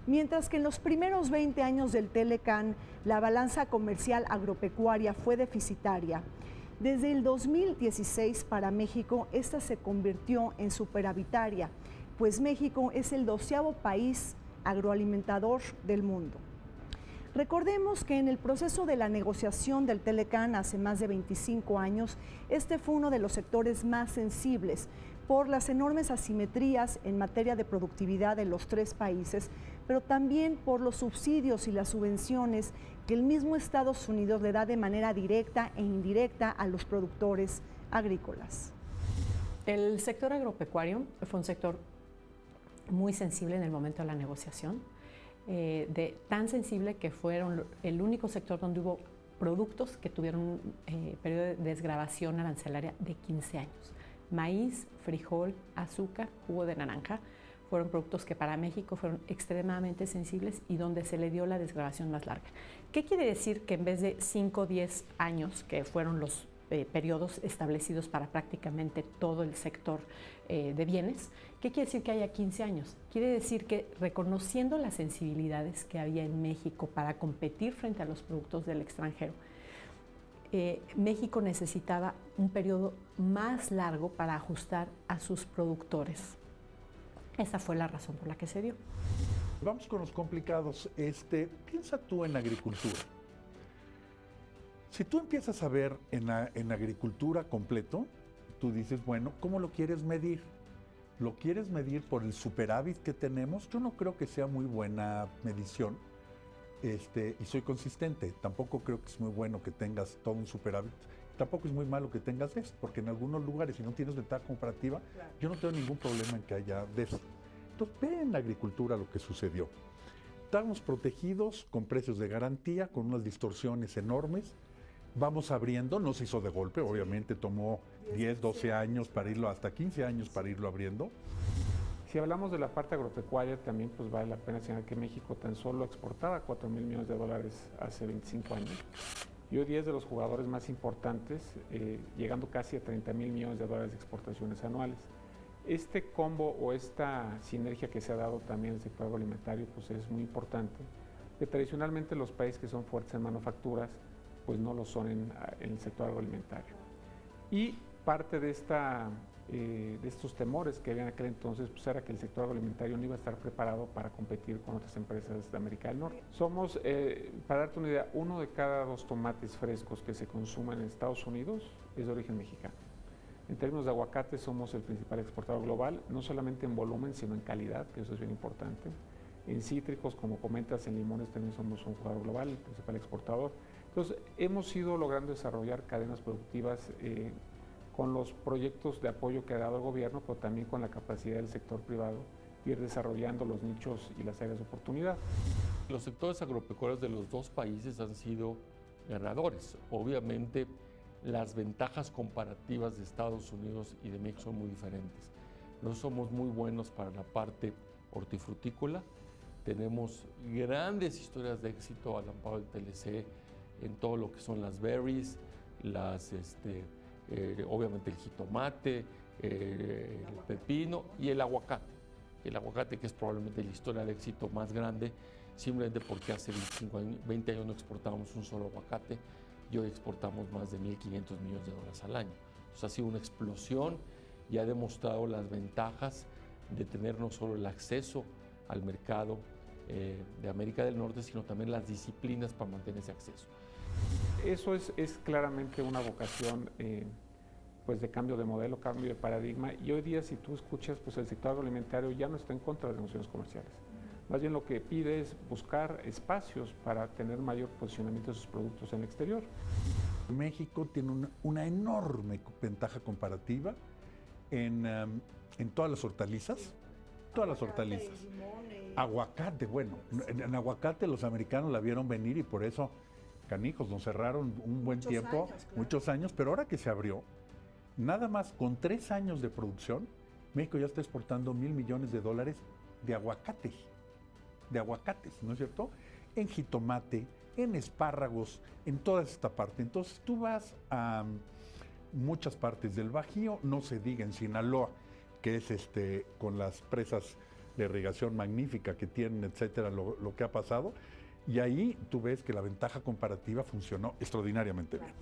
Mientras que en los primeros 20 años del Telecán, la balanza comercial agropecuaria fue deficitaria. Desde el 2016 para México, esta se convirtió en superavitaria, pues México es el 12º país agroalimentador del mundo. Recordemos que en el proceso de la negociación del Telecán hace más de 25 años, este fue uno de los sectores más sensibles por las enormes asimetrías en materia de productividad de los tres países, pero también por los subsidios y las subvenciones que el mismo Estados Unidos le da de manera directa e indirecta a los productores agrícolas. El sector agropecuario fue un sector muy sensible en el momento de la negociación. Tan sensible que fueron el único sector donde hubo productos que tuvieron un periodo de desgravación arancelaria de 15 años. Maíz, frijol, azúcar, jugo de naranja fueron productos que para México fueron extremadamente sensibles y donde se le dio la desgravación más larga. ¿Qué quiere decir que en vez de 5 o 10 años, que fueron los periodos establecidos para prácticamente todo el sector de bienes, qué quiere decir que haya 15 años? Quiere decir que reconociendo las sensibilidades que había en México para competir frente a los productos del extranjero, México necesitaba un periodo más largo para ajustar a sus productores. Esa fue la razón por la que se dio. Vamos con los complicados. Piensa tú en agricultura. Si tú empiezas a ver en agricultura completo, tú dices, bueno, ¿cómo lo quieres medir? ¿Lo quieres medir por el superávit que tenemos? Yo no creo que sea muy buena medición. Y soy consistente. Tampoco creo que es muy bueno que tengas todo un superávit. Tampoco es muy malo que tengas déficit, porque en algunos lugares, si no tienes ventaja comparativa, claro, yo no tengo ningún problema en que haya déficit. Entonces, ve en la agricultura lo que sucedió. Estamos protegidos con precios de garantía, con unas distorsiones enormes. Vamos abriendo, no se hizo de golpe, obviamente tomó 10, 12 años para irlo, hasta 15 años para irlo abriendo. Si hablamos de la parte agropecuaria, también pues vale la pena señalar que México tan solo exportaba 4,000 millones de dólares hace 25 años. Y hoy día es de los jugadores más importantes, llegando casi a 30,000 millones de dólares de exportaciones anuales. Este combo o esta sinergia que se ha dado también en el sector agroalimentario pues es muy importante, que tradicionalmente los países que son fuertes en manufacturas pues no lo son en el sector agroalimentario. Y parte de estos temores que había en aquel entonces pues era que el sector agroalimentario no iba a estar preparado para competir con otras empresas de América del Norte. Somos, para darte una idea, 1 de cada 2 tomates frescos que se consumen en Estados Unidos es de origen mexicano. En términos de aguacate somos el principal exportador global, no solamente en volumen, sino en calidad, que eso es bien importante. En cítricos, como comentas, en limones también somos un jugador global, el principal exportador. Entonces, hemos ido logrando desarrollar cadenas productivas con los proyectos de apoyo que ha dado el gobierno, pero también con la capacidad del sector privado de ir desarrollando los nichos y las áreas de oportunidad. Los sectores agropecuarios de los dos países han sido ganadores. Obviamente, las ventajas comparativas de Estados Unidos y de México son muy diferentes. Nosotros somos muy buenos para la parte hortifrutícola, tenemos grandes historias de éxito al amparo del TLC en todo lo que son las berries, obviamente el jitomate, el pepino y el aguacate. El aguacate, que es probablemente la historia de éxito más grande, simplemente porque hace 20 años no exportábamos un solo aguacate y hoy exportamos más de 1.500 millones de dólares al año. Entonces ha sido una explosión y ha demostrado las ventajas de tener no solo el acceso al mercado de América del Norte, sino también las disciplinas para mantener ese acceso. Eso es claramente una vocación pues de cambio de modelo, cambio de paradigma, y hoy día si tú escuchas, pues el sector agroalimentario ya no está en contra de las negociaciones comerciales. Más bien lo que pide es buscar espacios para tener mayor posicionamiento de sus productos en el exterior. México tiene una enorme ventaja comparativa en todas las hortalizas. Todas las hortalizas. Aguacate, bueno, en aguacate los americanos la vieron venir y por eso, canijos, nos cerraron un buen tiempo, muchos años, pero ahora que se abrió, nada más con 3 años de producción, México ya está exportando 1,000 millones de dólares de aguacates, ¿no es cierto? En jitomate, en espárragos, en toda esta parte. Entonces tú vas a muchas partes del Bajío, no se diga en Sinaloa, que es con las presas la irrigación magnífica que tienen, etcétera, lo que ha pasado. Y ahí tú ves que la ventaja comparativa funcionó extraordinariamente bien.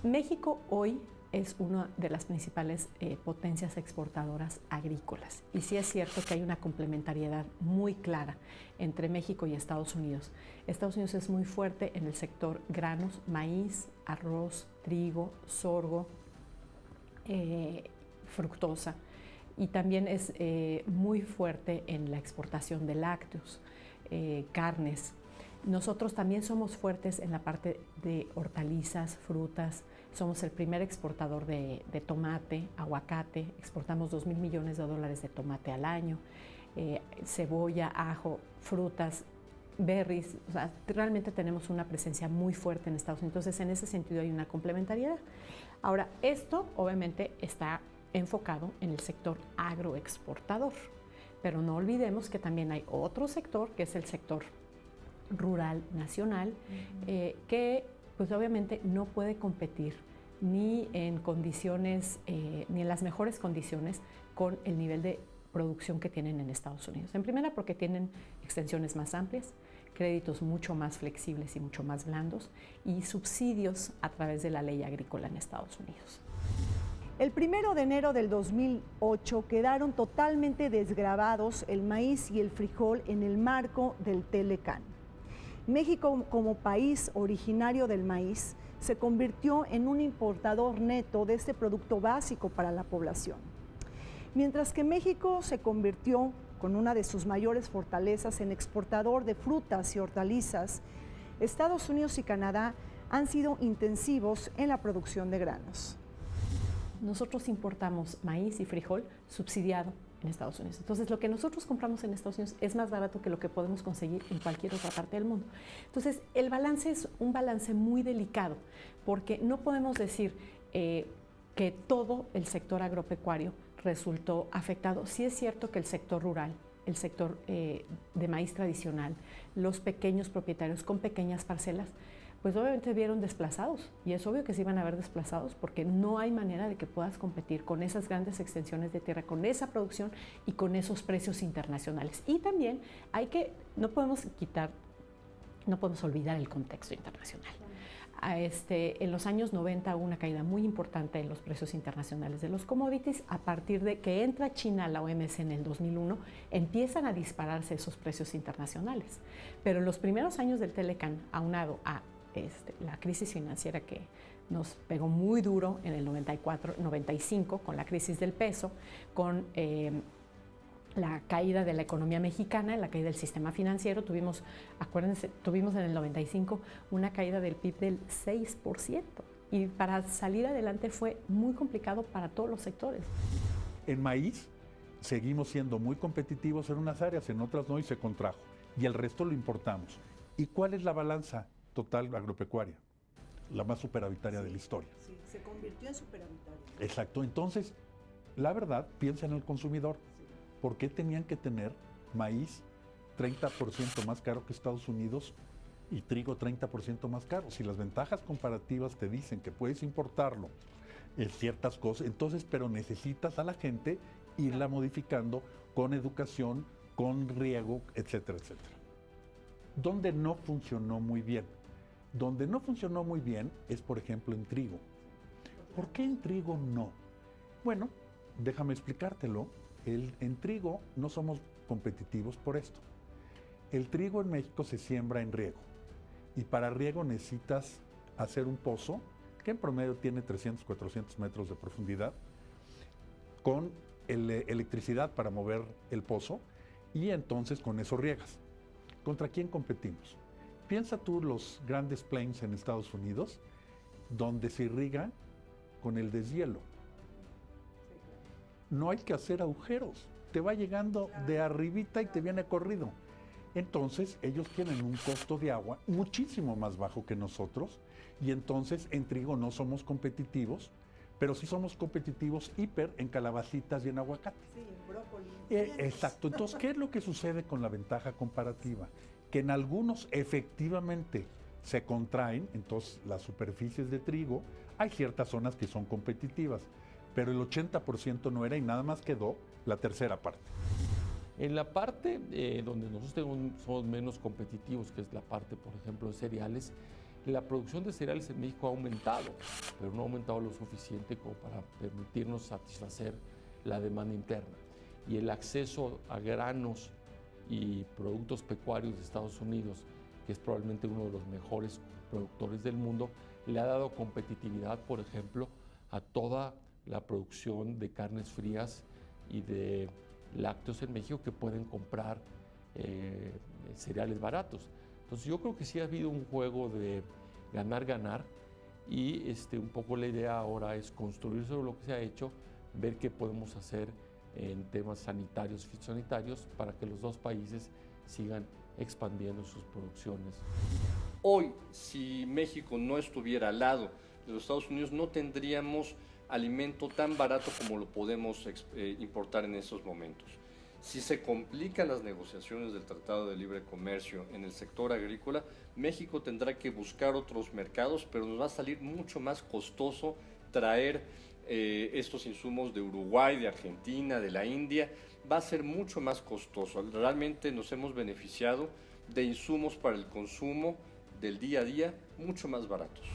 México hoy es una de las principales potencias exportadoras agrícolas. Y sí es cierto que hay una complementariedad muy clara entre México y Estados Unidos. Estados Unidos es muy fuerte en el sector granos, maíz, arroz, trigo, sorgo, fructosa. Y también es muy fuerte en la exportación de lácteos, carnes. Nosotros también somos fuertes en la parte de hortalizas, frutas. Somos el primer exportador de tomate, aguacate. Exportamos $2,000 millones de tomate al año. Cebolla, ajo, frutas, berries. O sea, realmente tenemos una presencia muy fuerte en Estados Unidos. Entonces, en ese sentido hay una complementariedad. Ahora, esto obviamente está enfocado en el sector agroexportador. Pero no olvidemos que también hay otro sector, que es el sector rural nacional, que pues obviamente no puede competir ni en condiciones, ni en las mejores condiciones con el nivel de producción que tienen en Estados Unidos. En primera, porque tienen extensiones más amplias, créditos mucho más flexibles y mucho más blandos, y subsidios a través de la ley agrícola en Estados Unidos. El 1 de enero del 2008 quedaron totalmente desgravados el maíz y el frijol en el marco del Telecán. México, como país originario del maíz, se convirtió en un importador neto de este producto básico para la población. Mientras que México se convirtió, con una de sus mayores fortalezas, en exportador de frutas y hortalizas, Estados Unidos y Canadá han sido intensivos en la producción de granos. Nosotros importamos maíz y frijol subsidiado en Estados Unidos. Entonces, lo que nosotros compramos en Estados Unidos es más barato que lo que podemos conseguir en cualquier otra parte del mundo. Entonces, el balance es un balance muy delicado, porque no podemos decir que todo el sector agropecuario resultó afectado. Sí es cierto que el sector rural, el sector de maíz tradicional, los pequeños propietarios con pequeñas parcelas, pues obviamente vieron desplazados, y es obvio que se iban a ver desplazados porque no hay manera de que puedas competir con esas grandes extensiones de tierra, con esa producción y con esos precios internacionales. Y también no podemos olvidar el contexto internacional. En los años 90 hubo una caída muy importante en los precios internacionales de los commodities. A partir de que entra China a la OMC en el 2001, empiezan a dispararse esos precios internacionales. Pero en los primeros años del Telecán, aunado a la crisis financiera que nos pegó muy duro en el 94-95 con la crisis del peso, con la caída de la economía mexicana, la caída del sistema financiero. Tuvimos en el 95 una caída del PIB del 6%, y para salir adelante fue muy complicado para todos los sectores. En maíz seguimos siendo muy competitivos en unas áreas, en otras no, y se contrajo. Y el resto lo importamos. ¿Y cuál es la balanza total agropecuaria? La más superavitaria de la historia. Sí, se convirtió en superavitaria. Exacto. Entonces, la verdad, piensa en el consumidor. ¿Por qué tenían que tener maíz 30% más caro que Estados Unidos y trigo 30% más caro? Si las ventajas comparativas te dicen que puedes importarlo en ciertas cosas, entonces, pero necesitas a la gente irla modificando con educación, con riego, etcétera, etcétera. Donde no funcionó muy bien. Donde no funcionó muy bien es, por ejemplo, en trigo. ¿Por qué en trigo no? Bueno, déjame explicártelo. En trigo no somos competitivos por esto. El trigo en México se siembra en riego, y para riego necesitas hacer un pozo que en promedio tiene 300, 400 metros de profundidad, con electricidad para mover el pozo, y entonces con eso riegas. ¿Contra quién competimos? Piensa tú los grandes plains en Estados Unidos, donde se irriga con el deshielo. No hay que hacer agujeros, te va llegando de arribita y te viene corrido. Entonces ellos tienen un costo de agua muchísimo más bajo que nosotros, y entonces en trigo no somos competitivos, pero sí somos competitivos hiper en calabacitas y en aguacate. Sí, en brócoli. Exacto. Entonces, ¿qué es lo que sucede con la ventaja comparativa? Que en algunos efectivamente se contraen, entonces las superficies de trigo, hay ciertas zonas que son competitivas, pero el 80% no era, y nada más quedó la tercera parte. En la parte donde nosotros somos menos competitivos, que es la parte, por ejemplo, de cereales, la producción de cereales en México ha aumentado, pero no ha aumentado lo suficiente como para permitirnos satisfacer la demanda interna. Y el acceso a granos y productos pecuarios de Estados Unidos, que es probablemente uno de los mejores productores del mundo, le ha dado competitividad, por ejemplo, a toda la producción de carnes frías y de lácteos en México que pueden comprar cereales baratos. Entonces yo creo que sí ha habido un juego de ganar y un poco la idea ahora es construir sobre lo que se ha hecho, ver qué podemos hacer en temas sanitarios, fitosanitarios, para que los dos países sigan expandiendo sus producciones. Hoy, si México no estuviera al lado de los Estados Unidos, no tendríamos alimento tan barato como lo podemos importar en estos momentos. Si se complican las negociaciones del Tratado de Libre Comercio en el sector agrícola, México tendrá que buscar otros mercados, pero nos va a salir mucho más costoso traer estos insumos de Uruguay, de Argentina, de la India. Va a ser mucho más costoso. Realmente nos hemos beneficiado de insumos para el consumo del día a día mucho más baratos.